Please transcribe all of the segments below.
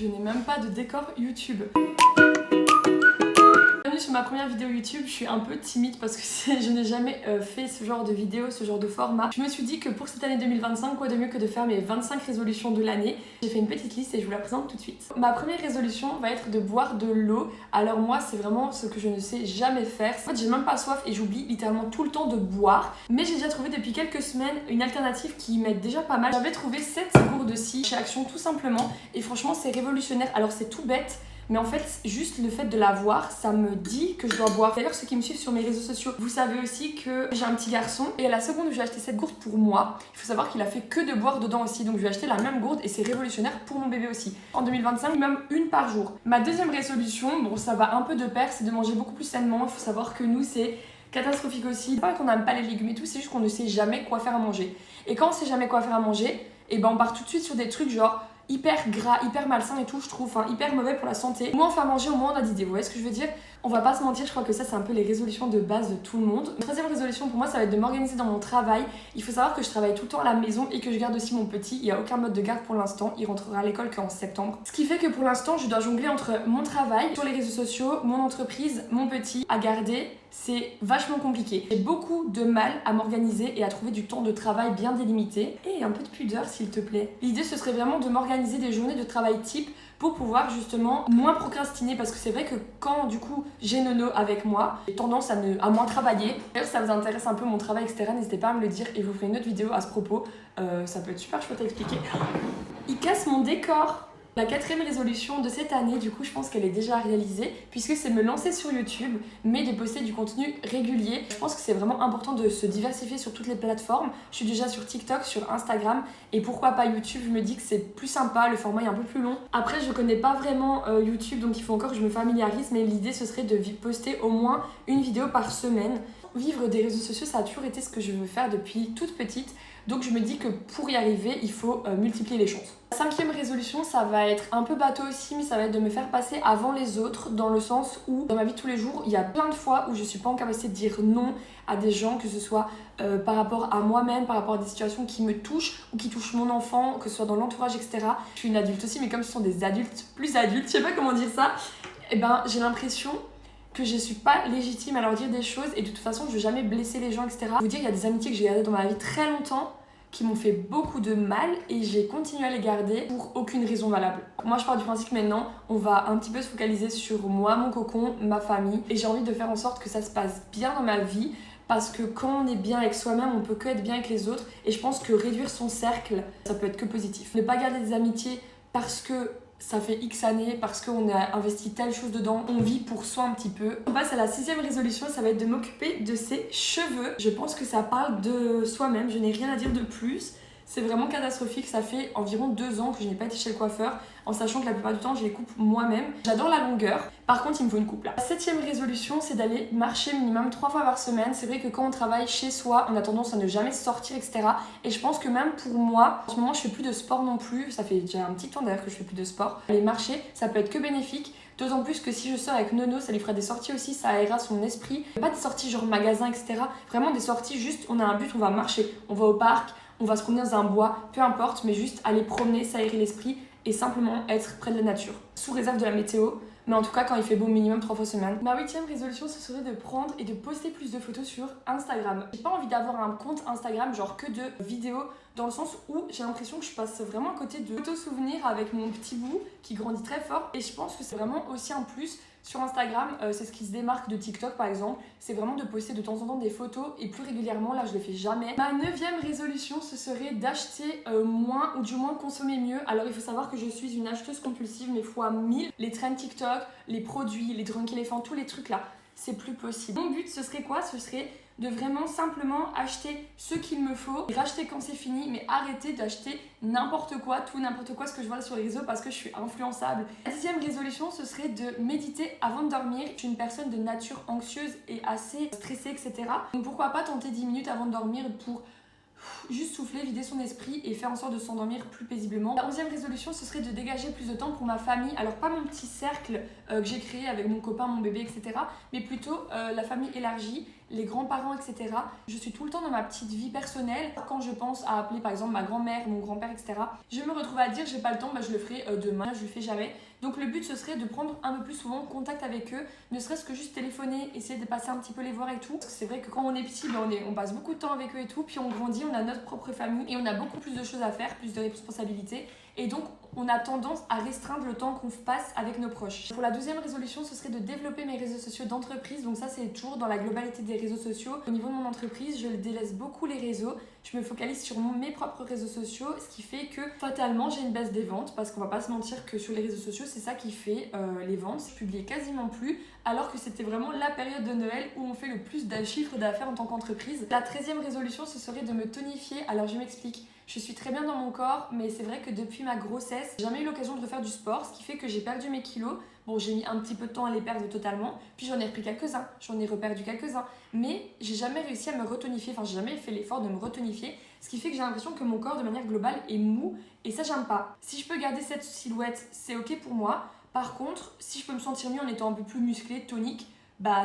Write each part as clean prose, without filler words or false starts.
Je n'ai même pas de décor YouTube. Bienvenue sur ma première vidéo YouTube. Je suis un peu timide parce que je n'ai jamais fait ce genre de vidéo, ce genre de format. Je me suis dit que pour cette année 2025, quoi de mieux que de faire mes 25 résolutions de l'année. J'ai fait une petite liste et je vous la présente tout de suite. Ma première résolution va être de boire de l'eau. Alors moi, c'est vraiment ce que je ne sais jamais faire. En fait, j'ai même pas soif et j'oublie littéralement tout le temps de boire. Mais j'ai déjà trouvé depuis quelques semaines une alternative qui m'aide déjà pas mal. J'avais trouvé cette gourde-ci chez Action tout simplement. Et franchement, c'est révolutionnaire. Alors c'est tout bête. Mais en fait, juste le fait de la voir, ça me dit que je dois boire. D'ailleurs, ceux qui me suivent sur mes réseaux sociaux, vous savez aussi que j'ai un petit garçon. Et à la seconde où j'ai acheté cette gourde pour moi, il faut savoir qu'il a fait que de boire dedans aussi. Donc je lui ai acheté la même gourde et c'est révolutionnaire pour mon bébé aussi. En 2025, même une par jour. Ma deuxième résolution, bon ça va un peu de pair, c'est de manger beaucoup plus sainement. Il faut savoir que nous, c'est catastrophique aussi. Pas qu'on n'aime pas les légumes et tout, c'est juste qu'on ne sait jamais quoi faire à manger. Et quand on sait jamais quoi faire à manger, et ben on part tout de suite sur des trucs genre hyper gras, hyper malsain et tout, je trouve, enfin hyper mauvais pour la santé. Au moins on fait à manger, au moins on a d'idées, vous voyez ce que je veux dire? On va pas se mentir, je crois que ça c'est un peu les résolutions de base de tout le monde. Ma troisième résolution pour moi ça va être de m'organiser dans mon travail. Il faut savoir que je travaille tout le temps à la maison et que je garde aussi mon petit. Il n'y a aucun mode de garde pour l'instant, il rentrera à l'école qu'en septembre. Ce qui fait que pour l'instant je dois jongler entre mon travail, sur les réseaux sociaux, mon entreprise, mon petit à garder. C'est vachement compliqué. J'ai beaucoup de mal à m'organiser et à trouver du temps de travail bien délimité. Et un peu de pudeur s'il te plaît. L'idée ce serait vraiment de m'organiser des journées de travail type pour pouvoir justement moins procrastiner, parce que c'est vrai que quand du coup j'ai Nono avec moi, j'ai tendance à moins travailler. D'ailleurs si ça vous intéresse un peu mon travail etc, n'hésitez pas à me le dire et je vous ferai une autre vidéo à ce propos. Ça peut être super chouette à expliquer. Il casse mon décor. La quatrième résolution de cette année, du coup, je pense qu'elle est déjà réalisée, puisque c'est me lancer sur YouTube, mais de poster du contenu régulier. Je pense que c'est vraiment important de se diversifier sur toutes les plateformes. Je suis déjà sur TikTok, sur Instagram, et pourquoi pas YouTube? Je me dis que c'est plus sympa, le format est un peu plus long. Après, je connais pas vraiment YouTube, donc il faut encore que je me familiarise, mais l'idée, ce serait de poster au moins une vidéo par semaine. Vivre des réseaux sociaux, ça a toujours été ce que je veux faire depuis toute petite. Donc je me dis que pour y arriver, il faut multiplier les chances. La cinquième résolution, ça va être un peu bateau aussi, mais ça va être de me faire passer avant les autres, dans le sens où dans ma vie de tous les jours, il y a plein de fois où je suis pas en capacité de dire non à des gens, que ce soit par rapport à moi-même, par rapport à des situations qui me touchent ou qui touchent mon enfant, que ce soit dans l'entourage, etc. Je suis une adulte aussi, mais comme ce sont des adultes plus adultes, je sais pas comment dire ça, et ben j'ai l'impression que je suis pas légitime à leur dire des choses et de toute façon je vais jamais blesser les gens, etc. Je vous dire, il y a des amitiés que j'ai gardées dans ma vie très longtemps qui m'ont fait beaucoup de mal et j'ai continué à les garder pour aucune raison valable. Moi je pars du principe maintenant, on va un petit peu se focaliser sur moi, mon cocon, ma famille, et j'ai envie de faire en sorte que ça se passe bien dans ma vie, parce que quand on est bien avec soi-même, on peut que être bien avec les autres, et je pense que réduire son cercle, ça peut être que positif. Ne pas garder des amitiés parce que ça fait X années, parce qu'on a investi telle chose dedans, on vit pour soi un petit peu. On passe à la sixième résolution, ça va être de m'occuper de ses cheveux. Je pense que ça parle de soi-même, je n'ai rien à dire de plus. C'est vraiment catastrophique, ça fait environ 2 ans que je n'ai pas été chez le coiffeur, en sachant que la plupart du temps je les coupe moi-même. J'adore la longueur, par contre il me faut une coupe là. La septième résolution, c'est d'aller marcher minimum 3 fois par semaine. C'est vrai que quand on travaille chez soi, on a tendance à ne jamais sortir, etc. Et je pense que même pour moi, en ce moment je fais plus de sport non plus, ça fait déjà un petit temps d'ailleurs que je fais plus de sport. Aller marcher, ça peut être que bénéfique. D'autant plus que si je sors avec Nono, ça lui fera des sorties aussi, ça aérera son esprit. Pas des sorties genre magasin, etc. Vraiment des sorties juste, on a un but, on va marcher, on va au parc, on va se promener dans un bois, peu importe, mais juste aller promener, s'aérer l'esprit et simplement être près de la nature. Sous réserve de la météo, mais en tout cas quand il fait beau, minimum 3 fois semaine. Ma huitième résolution, ce serait de prendre et de poster plus de photos sur Instagram. J'ai pas envie d'avoir un compte Instagram genre que de vidéos, dans le sens où j'ai l'impression que je passe vraiment à côté de photos souvenirs avec mon petit bout qui grandit très fort, et je pense que c'est vraiment aussi un plus. Sur Instagram, c'est ce qui se démarque de TikTok par exemple, c'est vraiment de poster de temps en temps des photos et plus régulièrement, là je le fais jamais. Ma neuvième résolution, ce serait d'acheter moins ou du moins consommer mieux. Alors il faut savoir que je suis une acheteuse compulsive mais fois 1000. Les trends TikTok, les produits, les Drunk Elephant, tous les trucs là, c'est plus possible. Mon but ce serait quoi? Ce serait de vraiment simplement acheter ce qu'il me faut, et racheter quand c'est fini, mais arrêter d'acheter n'importe quoi, tout n'importe quoi, ce que je vois sur les réseaux parce que je suis influençable. La dixième résolution, ce serait de méditer avant de dormir. Je suis une personne de nature anxieuse et assez stressée, etc. Donc pourquoi pas tenter 10 minutes avant de dormir pour juste souffler, vider son esprit et faire en sorte de s'endormir plus paisiblement. La 11e résolution, ce serait de dégager plus de temps pour ma famille. Alors pas mon petit cercle que j'ai créé avec mon copain, mon bébé, etc. Mais plutôt la famille élargie. les grands-parents, etc. Je suis tout le temps dans ma petite vie personnelle. Quand je pense à appeler par exemple ma grand-mère, mon grand-père, etc., je me retrouve à dire j'ai pas le temps, je le ferai demain, je le fais jamais. Donc le but ce serait de prendre un peu plus souvent contact avec eux, ne serait-ce que juste téléphoner, essayer de passer un petit peu les voir et tout. Parce que c'est vrai que quand on est petit, on passe beaucoup de temps avec eux et tout, puis on grandit, on a notre propre famille et on a beaucoup plus de choses à faire, plus de responsabilités. Et donc, on a tendance à restreindre le temps qu'on passe avec nos proches. Pour la 12e résolution, ce serait de développer mes réseaux sociaux d'entreprise. Donc ça, c'est toujours dans la globalité des réseaux sociaux. Au niveau de mon entreprise, je délaisse beaucoup les réseaux. Je me focalise sur mes propres réseaux sociaux, ce qui fait que fatalement, j'ai une baisse des ventes. Parce qu'on va pas se mentir que sur les réseaux sociaux, c'est ça qui fait les ventes. Je publiais quasiment plus, alors que c'était vraiment la période de Noël où on fait le plus de chiffre d'affaires en tant qu'entreprise. La 13e résolution, ce serait de me tonifier. Alors, je m'explique. Je suis très bien dans mon corps, mais c'est vrai que depuis ma grossesse, j'ai jamais eu l'occasion de refaire du sport, ce qui fait que j'ai perdu mes kilos. Bon, j'ai mis un petit peu de temps à les perdre totalement, puis j'en ai repris quelques-uns, j'en ai reperdu quelques-uns, mais j'ai jamais réussi à me retonifier, j'ai jamais fait l'effort de me retonifier, ce qui fait que j'ai l'impression que mon corps de manière globale est mou, et ça j'aime pas. Si je peux garder cette silhouette, c'est ok pour moi. Par contre, si je peux me sentir mieux en étant un peu plus musclée, tonique,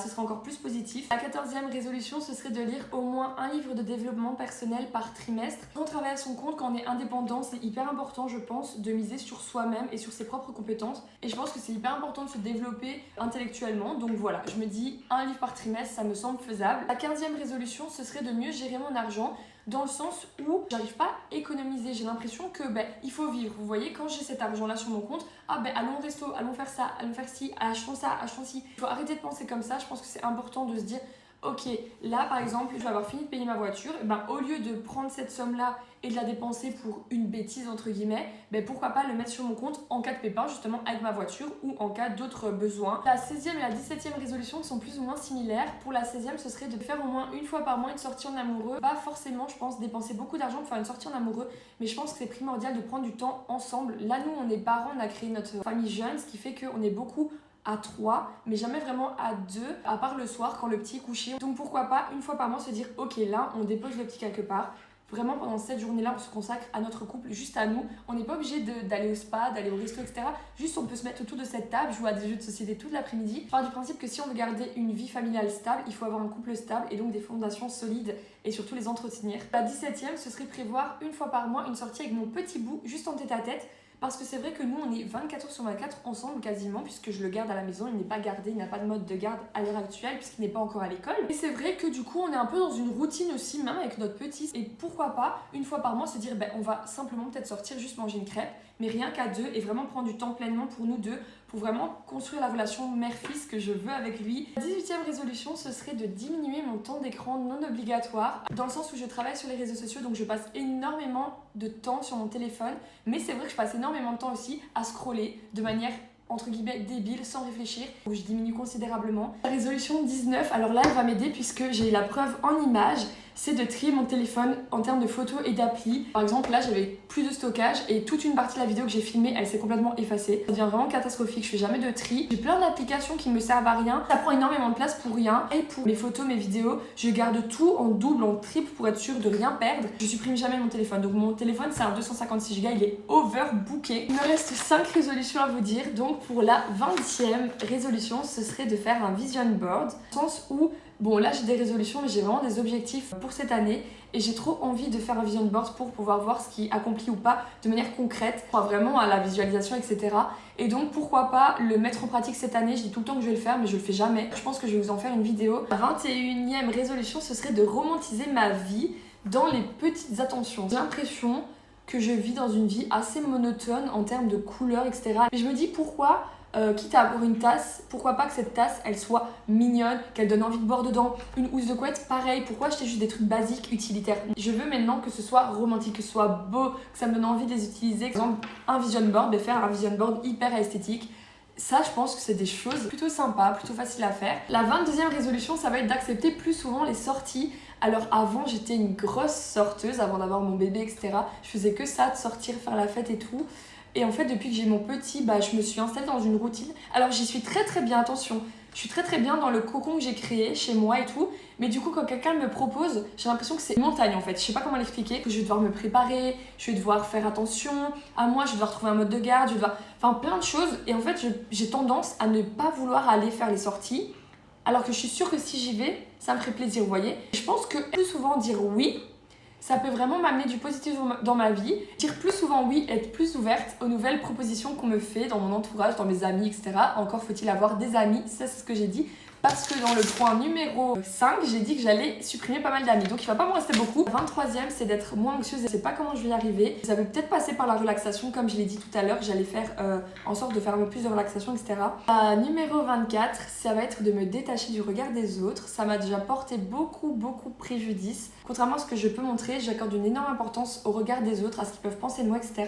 ce serait encore plus positif. La 14e résolution, ce serait de lire au moins un livre de développement personnel par trimestre. Quand on travaille à son compte, quand on est indépendant, c'est hyper important, je pense, de miser sur soi-même et sur ses propres compétences. Et je pense que c'est hyper important de se développer intellectuellement. Donc voilà, je me dis un livre par trimestre, ça me semble faisable. La 15e résolution, ce serait de mieux gérer mon argent, dans le sens où j'arrive pas à économiser. J'ai l'impression que il faut vivre. Vous voyez, quand j'ai cet argent là sur mon compte, allons au resto, allons faire ça, allons faire ci, achetons ça, achetons ci. Il faut arrêter de penser comme ça. Je pense que c'est important de se dire ok, là par exemple, je vais avoir fini de payer ma voiture, au lieu de prendre cette somme-là et de la dépenser pour une bêtise entre guillemets, pourquoi pas le mettre sur mon compte en cas de pépin justement avec ma voiture ou en cas d'autres besoins. La 16e et la 17e résolution sont plus ou moins similaires. Pour la 16e, ce serait de faire au moins une fois par mois une sortie en amoureux. Pas forcément, je pense, dépenser beaucoup d'argent pour faire une sortie en amoureux, mais je pense que c'est primordial de prendre du temps ensemble. Là, nous, on est parents, on a créé notre famille jeune, ce qui fait qu'on est beaucoup à 3, mais jamais vraiment à 2, à part le soir quand le petit est couché. Donc pourquoi pas une fois par mois se dire ok, là on dépose le petit quelque part. Vraiment pendant cette journée-là, on se consacre à notre couple, juste à nous. On n'est pas obligé d'aller au spa, d'aller au resto, etc. Juste on peut se mettre autour de cette table, jouer à des jeux de société toute l'après-midi. Je pars du principe que si on veut garder une vie familiale stable, il faut avoir un couple stable et donc des fondations solides et surtout les entretenir. La 17e, ce serait prévoir une fois par mois une sortie avec mon petit bout, juste en tête-à-tête. Parce que c'est vrai que nous, on est 24 heures sur 24 ensemble quasiment, puisque je le garde à la maison, il n'est pas gardé, il n'a pas de mode de garde à l'heure actuelle, puisqu'il n'est pas encore à l'école. Et c'est vrai que du coup, on est un peu dans une routine aussi, même avec notre petit. Et pourquoi pas, une fois par mois, se dire, on va simplement peut-être sortir, juste manger une crêpe, mais rien qu'à deux, et vraiment prendre du temps pleinement pour nous deux, pour vraiment construire la relation mère-fils que je veux avec lui. La 18e résolution, ce serait de diminuer mon temps d'écran non obligatoire, dans le sens où je travaille sur les réseaux sociaux, donc je passe énormément de temps sur mon téléphone, mais c'est vrai que je passe énormément de temps aussi à scroller de manière entre guillemets débile, sans réfléchir, où je diminue considérablement. La résolution 19, alors là elle va m'aider puisque j'ai la preuve en images, c'est de trier mon téléphone en termes de photos et d'applis. Par exemple là j'avais plus de stockage et toute une partie de la vidéo que j'ai filmée elle s'est complètement effacée. Ça devient vraiment catastrophique, je fais jamais de tri. J'ai plein d'applications qui me servent à rien, ça prend énormément de place pour rien. Et pour mes photos, mes vidéos, je garde tout en double, en triple pour être sûre de rien perdre. Je supprime jamais mon téléphone, donc mon téléphone c'est un 256 Go, il est overbooké. Il me reste 5 résolutions à vous dire, donc pour la 20e résolution ce serait de faire un vision board, dans le sens où bon là j'ai des résolutions mais j'ai vraiment des objectifs pour cette année et j'ai trop envie de faire un vision board pour pouvoir voir ce qui est accompli ou pas de manière concrète, vraiment à la visualisation etc. Et donc pourquoi pas le mettre en pratique cette année. Je dis tout le temps que je vais le faire mais je le fais jamais. Je pense que je vais vous en faire une vidéo. La 21e résolution ce serait de romantiser ma vie dans les petites attentions. J'ai l'impression que je vis dans une vie assez monotone en termes de couleurs etc. Mais je me dis pourquoi quitte à avoir une tasse, pourquoi pas que cette tasse elle soit mignonne, qu'elle donne envie de boire dedans. Une housse de couette, pareil, pourquoi acheter juste des trucs basiques, utilitaires. Je veux maintenant que ce soit romantique, que ce soit beau, que ça me donne envie de les utiliser. Par exemple, un vision board, faire un vision board hyper esthétique. Ça, je pense que c'est des choses plutôt sympas, plutôt faciles à faire. La 22e résolution, ça va être d'accepter plus souvent les sorties. Alors avant, j'étais une grosse sorteuse, avant d'avoir mon bébé, etc. Je faisais que ça, de sortir, faire la fête et tout. Et en fait, depuis que j'ai mon petit, je me suis installée dans une routine. Alors j'y suis très très bien, attention. Je suis très très bien dans le cocon que j'ai créé chez moi et tout. Mais du coup, quand quelqu'un me propose, j'ai l'impression que c'est une montagne en fait. Je sais pas comment l'expliquer. Que je vais devoir me préparer, je vais devoir faire attention à moi, je vais devoir trouver un mode de garde, je vais devoir... Enfin, plein de choses. Et en fait, j'ai tendance à ne pas vouloir aller faire les sorties. Alors que je suis sûre que si j'y vais, ça me ferait plaisir, vous voyez. Je pense que plus souvent dire oui, ça peut vraiment m'amener du positif dans ma vie. Dire plus souvent oui, être plus ouverte aux nouvelles propositions qu'on me fait dans mon entourage, dans mes amis, etc. Encore faut-il avoir des amis, ça c'est ce que j'ai dit. Parce que dans le point numéro 5, j'ai dit que j'allais supprimer pas mal d'amis. Donc il va pas m'en rester beaucoup. La 23e, c'est d'être moins anxieuse. Je sais pas comment je vais y arriver. Ça peut peut-être passer par la relaxation, comme je l'ai dit tout à l'heure. J'allais faire en sorte de faire un peu plus de relaxation, etc. Numéro 24, ça va être de me détacher du regard des autres. Ça m'a déjà porté beaucoup préjudice. Contrairement à ce que je peux montrer, j'accorde une énorme importance au regard des autres, à ce qu'ils peuvent penser de moi, etc.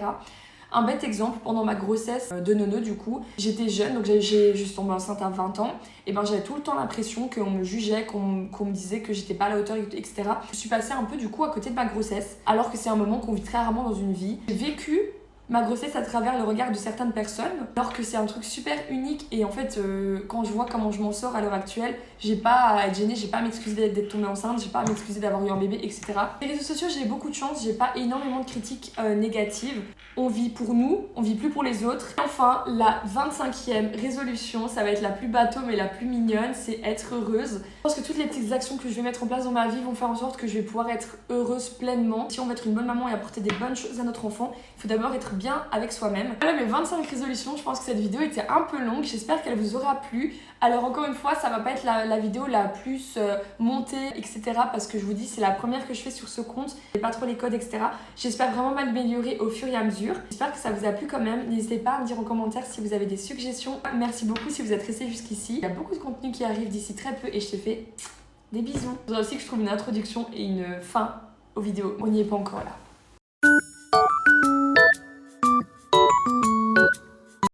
Un bête exemple, pendant ma grossesse de Nono du coup, j'étais jeune, donc j'ai juste tombé enceinte à 20 ans, et ben j'avais tout le temps l'impression qu'on me jugeait, qu'on me disait que j'étais pas à la hauteur, etc. Je suis passée un peu du coup à côté de ma grossesse, alors que c'est un moment qu'on vit très rarement dans une vie. J'ai vécu ma grossesse à travers le regard de certaines personnes, alors que c'est un truc super unique et en fait quand je vois comment je m'en sors à l'heure actuelle, j'ai pas à être gênée, j'ai pas à m'excuser d'être tombée enceinte, j'ai pas à m'excuser d'avoir eu un bébé, etc. Les réseaux sociaux, j'ai beaucoup de chance, j'ai pas énormément de critiques négatives. On vit pour nous, on vit plus pour les autres. Et enfin, la 25e résolution, ça va être la plus bateau mais la plus mignonne, c'est être heureuse. Je pense que toutes les petites actions que je vais mettre en place dans ma vie vont faire en sorte que je vais pouvoir être heureuse pleinement. Si on veut être une bonne maman et apporter des bonnes choses à notre enfant, il faut d'abord être bien avec soi-même. Voilà mes 25 résolutions, je pense que cette vidéo était un peu longue, j'espère qu'elle vous aura plu. Alors encore une fois, ça va pas être la vidéo la plus montée, etc. Parce que je vous dis, c'est la première que je fais sur ce compte, j'ai pas trop les codes, etc. J'espère vraiment m'améliorer au fur et à mesure. J'espère que ça vous a plu quand même. N'hésitez pas à me dire en commentaire si vous avez des suggestions. Merci beaucoup si vous êtes restés jusqu'ici. Il y a beaucoup de contenu qui arrive d'ici très peu et je te fais des bisous. Je voudrais aussi que je trouve une introduction et une fin aux vidéos. On n'y est pas encore là.